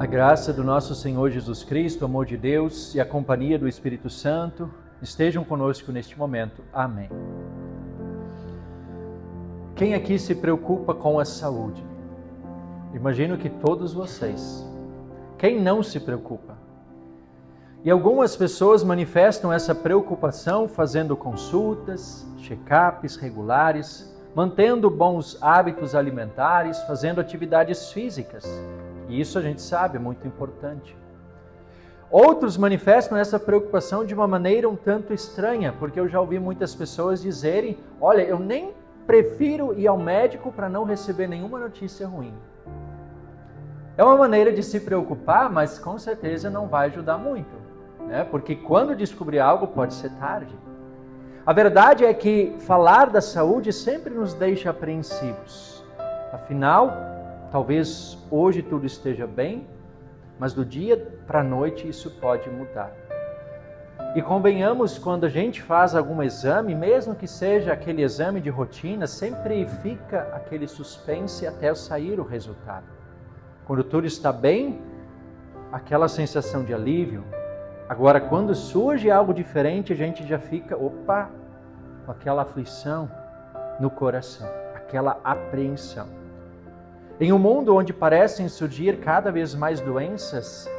A graça do nosso Senhor Jesus Cristo, o amor de Deus e a companhia do Espírito Santo estejam conosco neste momento. Amém. Quem aqui se preocupa com a saúde? Imagino que todos vocês. Quem não se preocupa? E algumas pessoas manifestam essa preocupação fazendo consultas, check-ups regulares, mantendo bons hábitos alimentares, fazendo atividades físicas. E isso a gente sabe, é muito importante. Outros manifestam essa preocupação de uma maneira um tanto estranha, porque eu já ouvi muitas pessoas dizerem: olha, eu nem prefiro ir ao médico para não receber nenhuma notícia ruim. É uma maneira de se preocupar, mas com certeza não vai ajudar muito, né? Porque quando descobrir algo pode ser tarde. A verdade é que falar da saúde sempre nos deixa apreensivos. Afinal, talvez hoje tudo esteja bem, mas do dia para a noite isso pode mudar. E convenhamos, quando a gente faz algum exame, mesmo que seja aquele exame de rotina, sempre fica aquele suspense até sair o resultado. Quando tudo está bem, aquela sensação de alívio. Agora, quando surge algo diferente, a gente já fica, com aquela aflição no coração, aquela apreensão. Em um mundo onde parecem surgir cada vez mais doenças,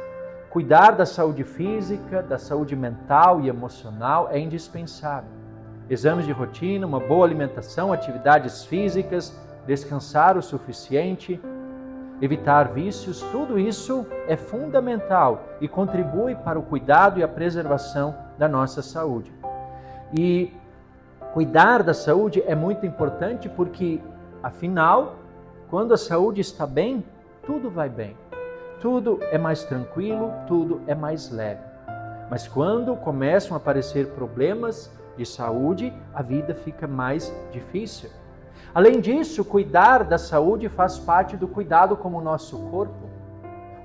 cuidar da saúde física, da saúde mental e emocional é indispensável. Exames de rotina, uma boa alimentação, atividades físicas, descansar o suficiente, evitar vícios, tudo isso é fundamental e contribui para o cuidado e a preservação da nossa saúde. E cuidar da saúde é muito importante porque, afinal, quando a saúde está bem, tudo vai bem. Tudo é mais tranquilo, tudo é mais leve. Mas quando começam a aparecer problemas de saúde, a vida fica mais difícil. Além disso, cuidar da saúde faz parte do cuidado com o nosso corpo.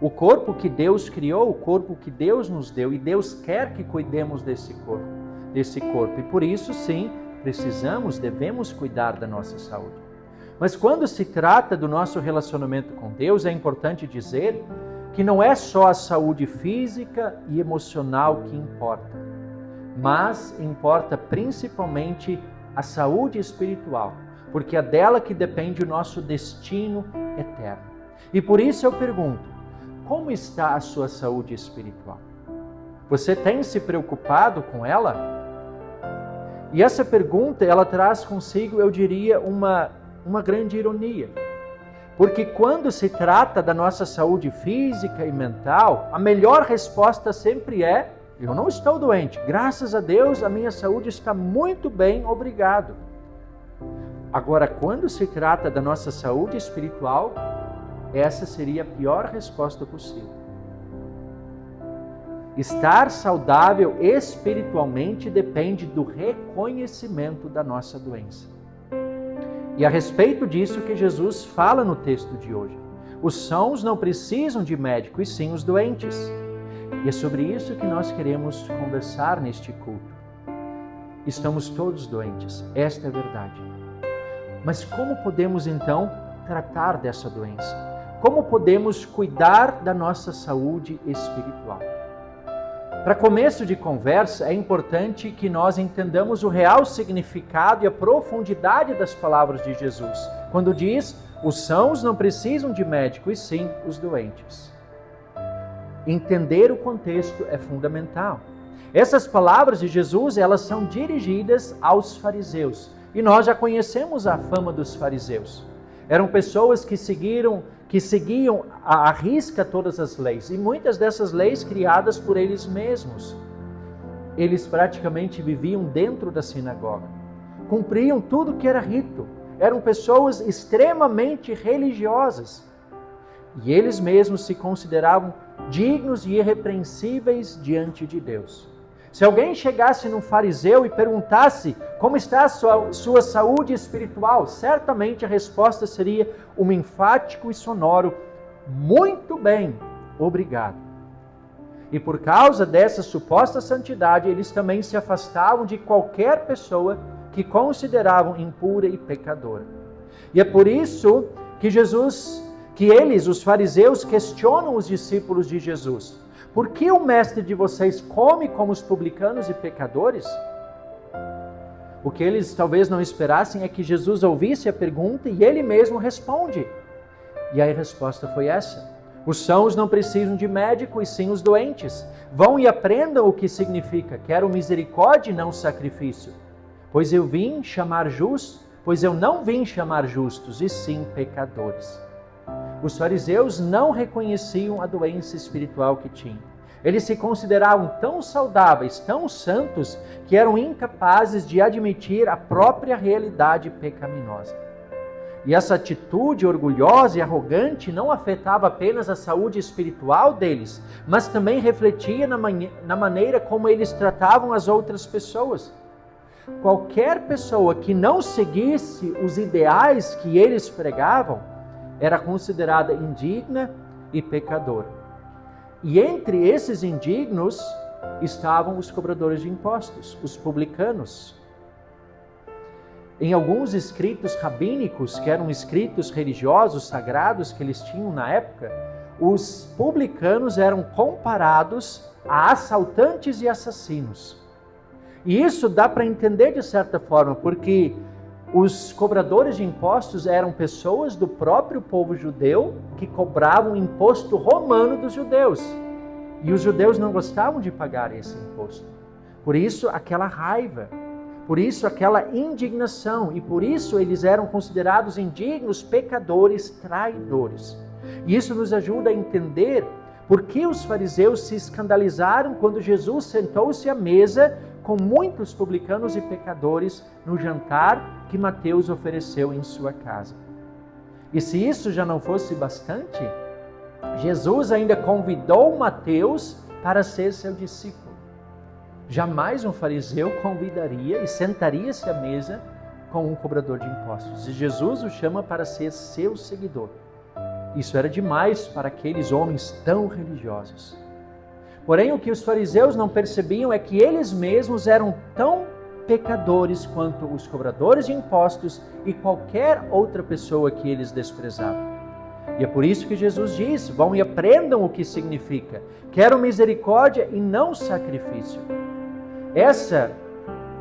O corpo que Deus criou, o corpo que Deus nos deu, e Deus quer que cuidemos desse corpo. E por isso, sim, devemos cuidar da nossa saúde. Mas quando se trata do nosso relacionamento com Deus, é importante dizer que não é só a saúde física e emocional que importa, mas importa principalmente a saúde espiritual, porque é dela que depende o nosso destino eterno. E por isso eu pergunto, como está a sua saúde espiritual? Você tem se preocupado com ela? E essa pergunta, ela traz consigo, eu diria, uma grande ironia. Porque quando se trata da nossa saúde física e mental, a melhor resposta sempre é: eu não estou doente, graças a Deus a minha saúde está muito bem, obrigado. Agora, quando se trata da nossa saúde espiritual, essa seria a pior resposta possível. Estar saudável espiritualmente depende do reconhecimento da nossa doença. E a respeito disso que Jesus fala no texto de hoje. Os sãos não precisam de médico, e sim os doentes. E é sobre isso que nós queremos conversar neste culto. Estamos todos doentes, esta é a verdade. Mas como podemos então tratar dessa doença? Como podemos cuidar da nossa saúde espiritual? Para começo de conversa, é importante que nós entendamos o real significado e a profundidade das palavras de Jesus, quando diz: os sãos não precisam de médico, e sim os doentes. Entender o contexto é fundamental. Essas palavras de Jesus, elas são dirigidas aos fariseus, e nós já conhecemos a fama dos fariseus. Eram pessoas que seguiam à risca todas as leis, e muitas dessas leis criadas por eles mesmos. Eles praticamente viviam dentro da sinagoga, cumpriam tudo que era rito, eram pessoas extremamente religiosas, e eles mesmos se consideravam dignos e irrepreensíveis diante de Deus. Se alguém chegasse num fariseu e perguntasse como está a sua saúde espiritual, certamente a resposta seria um enfático e sonoro: muito bem, obrigado. E por causa dessa suposta santidade, eles também se afastavam de qualquer pessoa que consideravam impura e pecadora. E é por isso que Jesus que eles, os fariseus, questionam os discípulos de Jesus. Por que o mestre de vocês come como os publicanos e pecadores? O que eles talvez não esperassem é que Jesus ouvisse a pergunta e ele mesmo responde. E aí a resposta foi essa: os sãos não precisam de médico, e sim os doentes. Vão e aprendam o que significa: quero misericórdia e não sacrifício. Pois eu não vim chamar justos, e sim pecadores. Os fariseus não reconheciam a doença espiritual que tinham. Eles se consideravam tão saudáveis, tão santos, que eram incapazes de admitir a própria realidade pecaminosa. E essa atitude orgulhosa e arrogante não afetava apenas a saúde espiritual deles, mas também refletia na maneira como eles tratavam as outras pessoas. Qualquer pessoa que não seguisse os ideais que eles pregavam era considerada indigna e pecadora. E entre esses indignos estavam os cobradores de impostos, os publicanos. Em alguns escritos rabínicos, que eram escritos religiosos, sagrados que eles tinham na época, os publicanos eram comparados a assaltantes e assassinos. E isso dá para entender de certa forma, porque os cobradores de impostos eram pessoas do próprio povo judeu que cobravam o imposto romano dos judeus. E os judeus não gostavam de pagar esse imposto. Por isso aquela raiva, por isso aquela indignação, e por isso eles eram considerados indignos, pecadores, traidores. E isso nos ajuda a entender por que os fariseus se escandalizaram quando Jesus sentou-se à mesa com muitos publicanos e pecadores no jantar que Mateus ofereceu em sua casa. E se isso já não fosse bastante, Jesus ainda convidou Mateus para ser seu discípulo. Jamais um fariseu convidaria e sentaria-se à mesa com um cobrador de impostos. E Jesus o chama para ser seu seguidor. Isso era demais para aqueles homens tão religiosos. Porém, o que os fariseus não percebiam é que eles mesmos eram tão pecadores quanto os cobradores de impostos e qualquer outra pessoa que eles desprezavam. E é por isso que Jesus diz: vão e aprendam o que significa: quero misericórdia e não sacrifício. Essa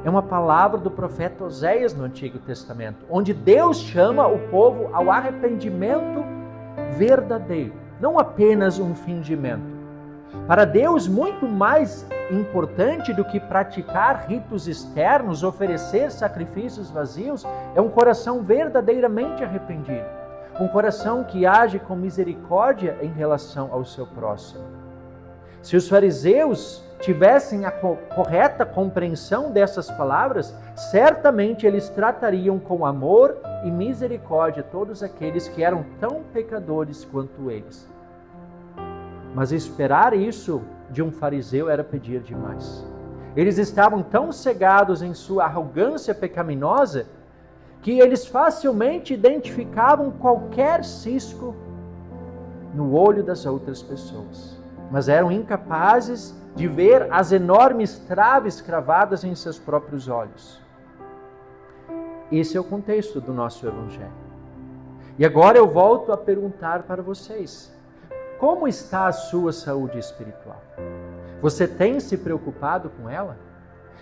é uma palavra do profeta Oséias no Antigo Testamento, onde Deus chama o povo ao arrependimento verdadeiro, não apenas um fingimento. Para Deus, muito mais importante do que praticar ritos externos, oferecer sacrifícios vazios, é um coração verdadeiramente arrependido. Um coração que age com misericórdia em relação ao seu próximo. Se os fariseus tivessem a correta compreensão dessas palavras, certamente eles tratariam com amor e misericórdia todos aqueles que eram tão pecadores quanto eles. Mas esperar isso de um fariseu era pedir demais. Eles estavam tão cegados em sua arrogância pecaminosa que eles facilmente identificavam qualquer cisco no olho das outras pessoas, mas eram incapazes de ver as enormes traves cravadas em seus próprios olhos. Esse é o contexto do nosso Evangelho. E agora eu volto a perguntar para vocês: como está a sua saúde espiritual? Você tem se preocupado com ela?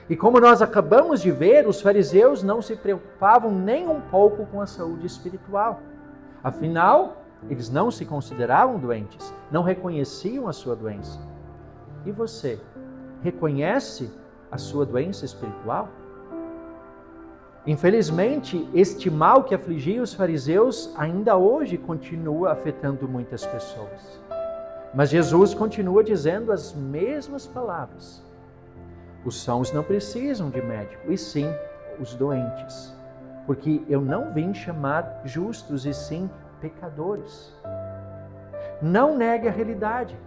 E como nós acabamos de ver, os fariseus não se preocupavam nem um pouco com a saúde espiritual. Afinal, eles não se consideravam doentes, não reconheciam a sua doença. E você, reconhece a sua doença espiritual? Infelizmente, este mal que afligia os fariseus ainda hoje continua afetando muitas pessoas. Mas Jesus continua dizendo as mesmas palavras. Os sãos não precisam de médico, e sim os doentes. Porque eu não vim chamar justos, e sim pecadores. Não negue a realidade.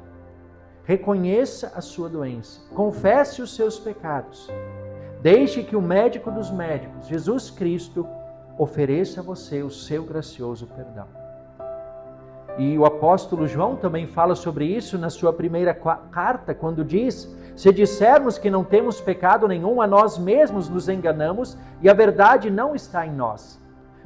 Reconheça a sua doença. Confesse os seus pecados. Deixe que o médico dos médicos, Jesus Cristo, ofereça a você o seu gracioso perdão. E o apóstolo João também fala sobre isso na sua primeira carta, quando diz: se dissermos que não temos pecado nenhum, a nós mesmos nos enganamos e a verdade não está em nós.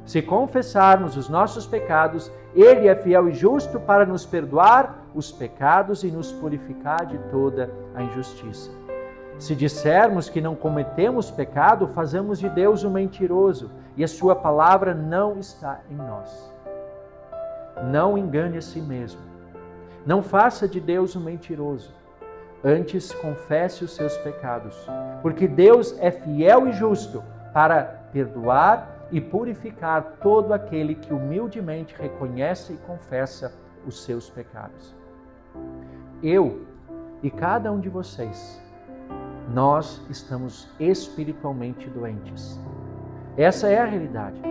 Se confessarmos os nossos pecados, Ele é fiel e justo para nos perdoar os pecados e nos purificar de toda a injustiça. Se dissermos que não cometemos pecado, fazemos de Deus um mentiroso e a sua palavra não está em nós. Não engane a si mesmo. Não faça de Deus um mentiroso. Antes, confesse os seus pecados, porque Deus é fiel e justo para perdoar e purificar todo aquele que humildemente reconhece e confessa os seus pecados. Eu e cada um de vocês, nós estamos espiritualmente doentes. Essa é a realidade.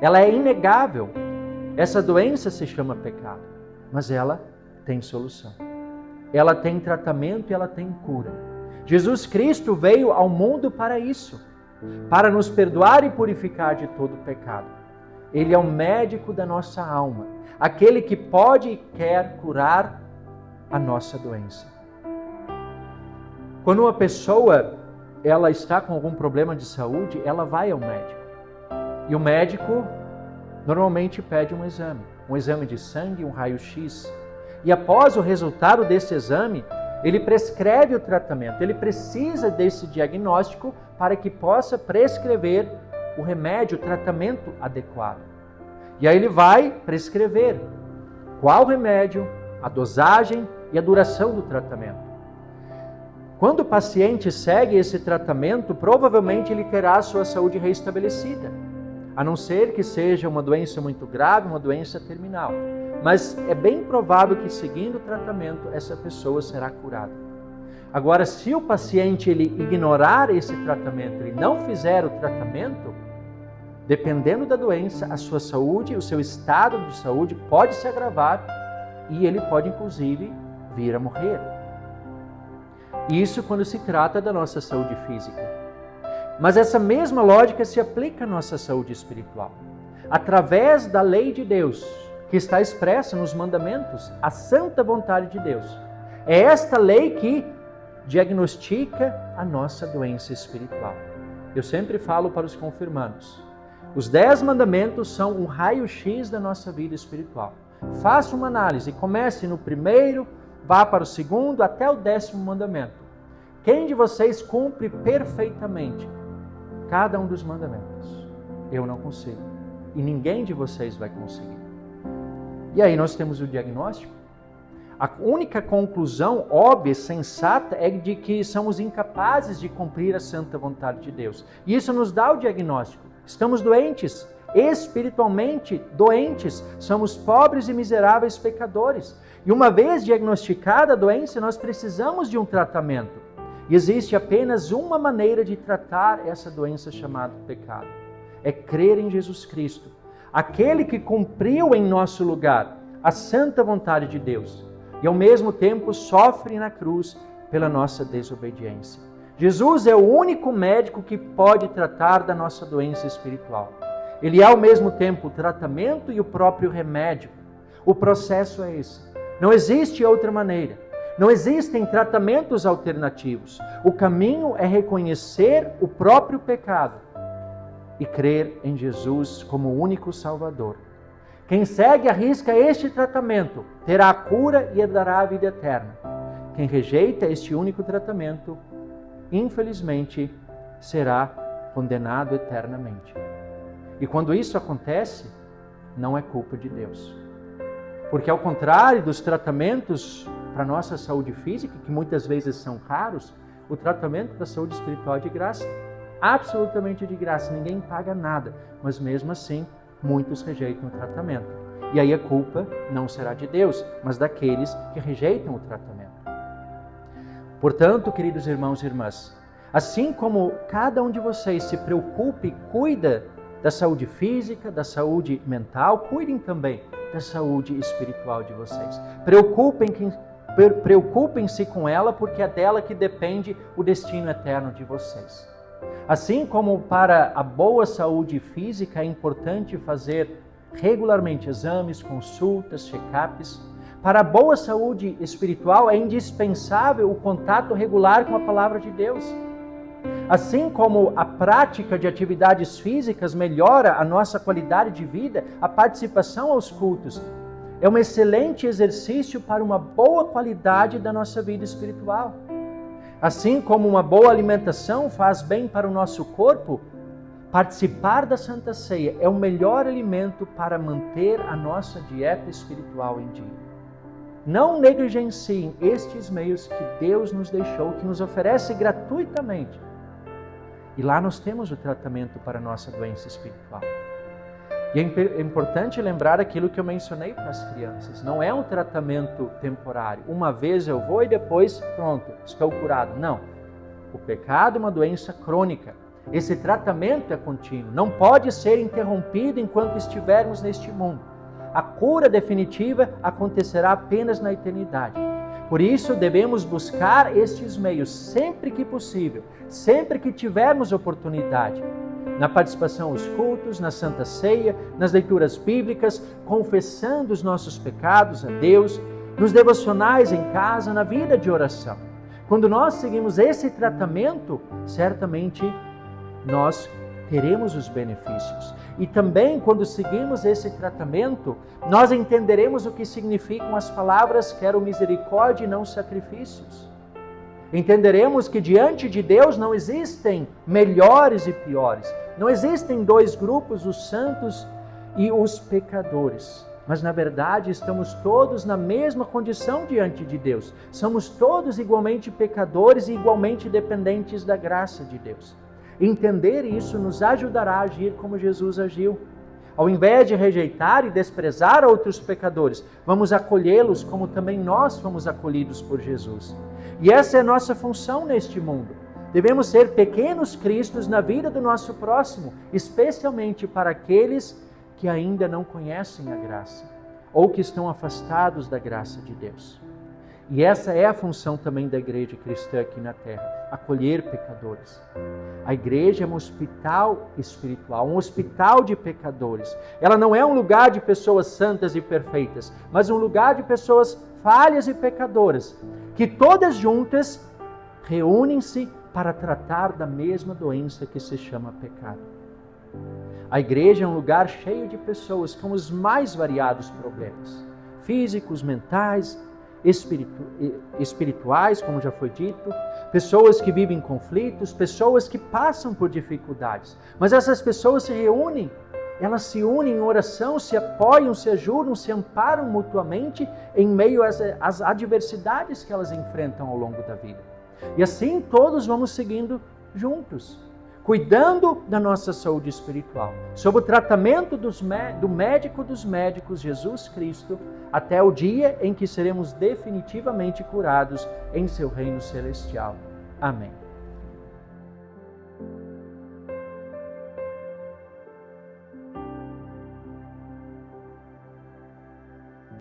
Ela é inegável. Essa doença se chama pecado, mas ela tem solução. Ela tem tratamento e ela tem cura. Jesus Cristo veio ao mundo para isso, para nos perdoar e purificar de todo pecado. Ele é o médico da nossa alma, aquele que pode e quer curar a nossa doença. Quando uma pessoa ela está com algum problema de saúde, ela vai ao médico. E o médico normalmente pede um exame de sangue, um raio-x. E após o resultado desse exame, ele prescreve o tratamento. Ele precisa desse diagnóstico para que possa prescrever o remédio, o tratamento adequado. E aí ele vai prescrever qual remédio, a dosagem e a duração do tratamento. Quando o paciente segue esse tratamento, provavelmente ele terá a sua saúde restabelecida, a não ser que seja uma doença muito grave, uma doença terminal. Mas é bem provável que seguindo o tratamento, essa pessoa será curada. Agora, se o paciente ele ignorar esse tratamento, ele não fizer o tratamento, dependendo da doença, a sua saúde, o seu estado de saúde pode se agravar e ele pode inclusive vir a morrer. Isso quando se trata da nossa saúde física. Mas essa mesma lógica se aplica à nossa saúde espiritual. Através da lei de Deus, que está expressa nos mandamentos, a santa vontade de Deus. É esta lei que diagnostica a nossa doença espiritual. Eu sempre falo para os confirmandos, os 10 mandamentos são um raio-x da nossa vida espiritual. Faça uma análise, comece no primeiro, vá para o segundo, até o 10º mandamento. Quem de vocês cumpre perfeitamente cada um dos mandamentos? Eu não consigo. E ninguém de vocês vai conseguir. E aí nós temos o diagnóstico. A única conclusão óbvia, sensata, é de que somos incapazes de cumprir a santa vontade de Deus. E isso nos dá o diagnóstico. Estamos doentes, espiritualmente doentes. Somos pobres e miseráveis pecadores. E uma vez diagnosticada a doença, nós precisamos de um tratamento. E existe apenas uma maneira de tratar essa doença chamada pecado. É crer em Jesus Cristo, aquele que cumpriu em nosso lugar a santa vontade de Deus e ao mesmo tempo sofre na cruz pela nossa desobediência. Jesus é o único médico que pode tratar da nossa doença espiritual. Ele é ao mesmo tempo o tratamento e o próprio remédio. O processo é esse. Não existe outra maneira. Não existem tratamentos alternativos. O caminho é reconhecer o próprio pecado e crer em Jesus como o único Salvador. Quem segue e arrisca este tratamento terá a cura e herdará a vida eterna. Quem rejeita este único tratamento, infelizmente, será condenado eternamente. E quando isso acontece, não é culpa de Deus. Porque ao contrário dos tratamentos para a nossa saúde física, que muitas vezes são caros, o tratamento para a saúde espiritual é de graça. Absolutamente de graça, ninguém paga nada. Mas mesmo assim, muitos rejeitam o tratamento. E aí a culpa não será de Deus, mas daqueles que rejeitam o tratamento. Portanto, queridos irmãos e irmãs, assim como cada um de vocês se preocupa e cuida da saúde física, da saúde mental, cuidem também da saúde espiritual de vocês. Preocupem-se com ela, porque é dela que depende o destino eterno de vocês. Assim como para a boa saúde física é importante fazer regularmente exames, consultas, check-ups, para a boa saúde espiritual é indispensável o contato regular com a palavra de Deus. Assim como a prática de atividades físicas melhora a nossa qualidade de vida, a participação aos cultos é um excelente exercício para uma boa qualidade da nossa vida espiritual. Assim como uma boa alimentação faz bem para o nosso corpo, participar da Santa Ceia é o melhor alimento para manter a nossa dieta espiritual em dia. Não negligenciem estes meios que Deus nos deixou, que nos oferece gratuitamente. E lá nós temos o tratamento para a nossa doença espiritual. E é importante lembrar aquilo que eu mencionei para as crianças. Não é um tratamento temporário. Uma vez eu vou e depois, pronto, estou curado. Não. O pecado é uma doença crônica. Esse tratamento é contínuo. Não pode ser interrompido enquanto estivermos neste mundo. A cura definitiva acontecerá apenas na eternidade. Por isso, devemos buscar estes meios sempre que possível, sempre que tivermos oportunidade. Na participação aos cultos, na Santa Ceia, nas leituras bíblicas, confessando os nossos pecados a Deus, nos devocionais em casa, na vida de oração. Quando nós seguimos esse tratamento, certamente nós teremos os benefícios. E também, quando seguimos esse tratamento, nós entenderemos o que significam as palavras quero misericórdia e não sacrifícios. Entenderemos que diante de Deus não existem melhores e piores. Não existem dois grupos, os santos e os pecadores. Mas, na verdade, estamos todos na mesma condição diante de Deus. Somos todos igualmente pecadores e igualmente dependentes da graça de Deus. Entender isso nos ajudará a agir como Jesus agiu. Ao invés de rejeitar e desprezar outros pecadores, vamos acolhê-los como também nós fomos acolhidos por Jesus. E essa é a nossa função neste mundo. Devemos ser pequenos cristos na vida do nosso próximo, especialmente para aqueles que ainda não conhecem a graça ou que estão afastados da graça de Deus. E essa é a função também da igreja cristã aqui na terra, acolher pecadores. A igreja é um hospital espiritual, um hospital de pecadores. Ela não é um lugar de pessoas santas e perfeitas, mas um lugar de pessoas falhas e pecadoras, que todas juntas reúnem-se para tratar da mesma doença que se chama pecado. A igreja é um lugar cheio de pessoas com os mais variados problemas, físicos, mentais, espirituais, como já foi dito, pessoas que vivem conflitos, pessoas que passam por dificuldades. Mas essas pessoas se reúnem, elas se unem em oração, se apoiam, se ajudam, se amparam mutuamente em meio às adversidades que elas enfrentam ao longo da vida. E assim todos vamos seguindo juntos, cuidando da nossa saúde espiritual, sob o tratamento do médico dos médicos, Jesus Cristo, até o dia em que seremos definitivamente curados em seu reino celestial. Amém.